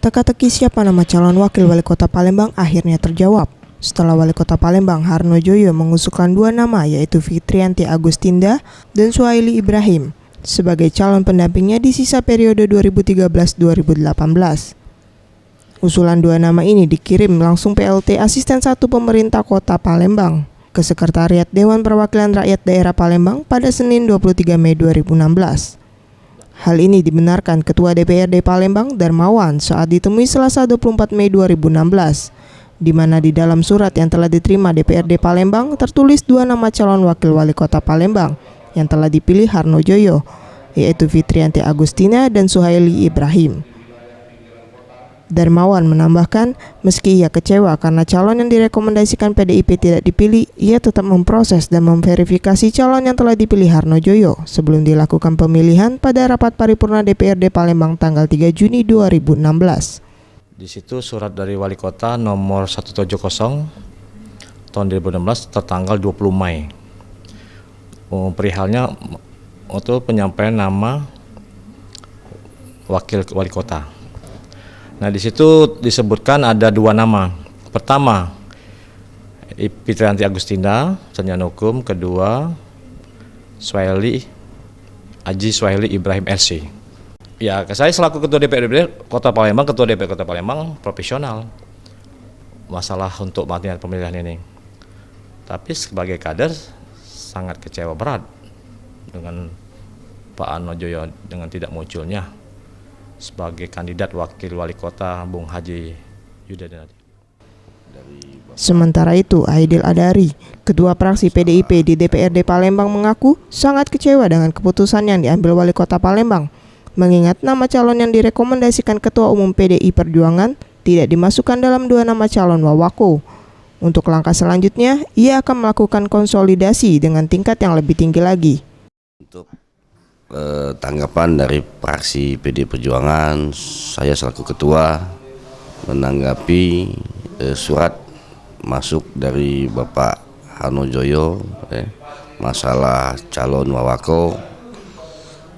Teka-teki siapa nama calon wakil wali kota Palembang akhirnya terjawab. Setelah wali kota Palembang Harno Joyo mengusulkan dua nama, yaitu Fitrianti Agustinda dan Suhaili Ibrahim sebagai calon pendampingnya di sisa periode 2013-2018. Usulan dua nama ini dikirim langsung PLT Asisten 1 Pemerintah Kota Palembang ke Sekretariat Dewan Perwakilan Rakyat Daerah Palembang pada Senin 23 Mei 2016. Hal ini dibenarkan Ketua DPRD Palembang Darmawan saat ditemui Selasa 24 Mei 2016, di mana di dalam surat yang telah diterima DPRD Palembang tertulis dua nama calon wakil wali kota Palembang yang telah dipilih Harno Joyo, yaitu Fitrianti Agustina dan Suhaili Ibrahim. Darmawan menambahkan, meski ia kecewa karena calon yang direkomendasikan PDIP tidak dipilih, ia tetap memproses dan memverifikasi calon yang telah dipilih Harno Joyo sebelum dilakukan pemilihan pada rapat paripurna DPRD Palembang tanggal 3 Juni 2016. Di situ surat dari Wali Kota nomor 170 tahun 2016 tertanggal 20 Mei. Perihalnya untuk penyampaian nama wakil wali kota. Nah, di situ disebutkan ada dua nama. Pertama, Fitrianti Agustinda, sarjana hukum. Kedua, Suhaili Ibrahim SC. Ya, saya selaku Ketua DPRD Kota Palembang, Ketua DPRD Kota Palembang profesional masalah untuk pemilihan ini. Tapi sebagai kader sangat kecewa berat dengan Pak Harno Joyo dengan tidak munculnya sebagai kandidat wakil wali kota Bung Haji Yudadinadi. Sementara itu, Aidil Adari, Ketua Fraksi PDIP di DPRD Palembang mengaku sangat kecewa dengan keputusan yang diambil wali kota Palembang, mengingat nama calon yang direkomendasikan Ketua Umum PDI Perjuangan tidak dimasukkan dalam dua nama calon wawako. Untuk langkah selanjutnya, ia akan melakukan konsolidasi dengan tingkat yang lebih tinggi lagi. Untuk tanggapan dari fraksi PD Perjuangan, saya selaku ketua menanggapi surat masuk dari Bapak Harno Joyo masalah calon wawako,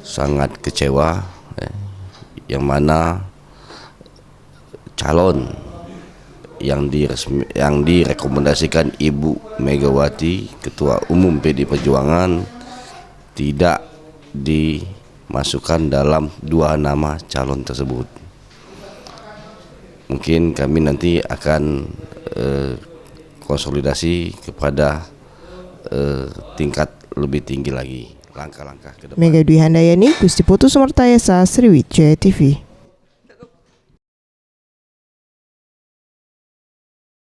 sangat kecewa yang mana calon yang direkomendasikan Ibu Megawati Ketua Umum PD Perjuangan tidak dimasukkan dalam dua nama calon tersebut. Mungkin kami nanti akan konsolidasi kepada tingkat lebih tinggi lagi langkah-langkah ke depan. Mega Dwi Handayani, Gusti Putu Sumertayasa, Sriwijaya TV.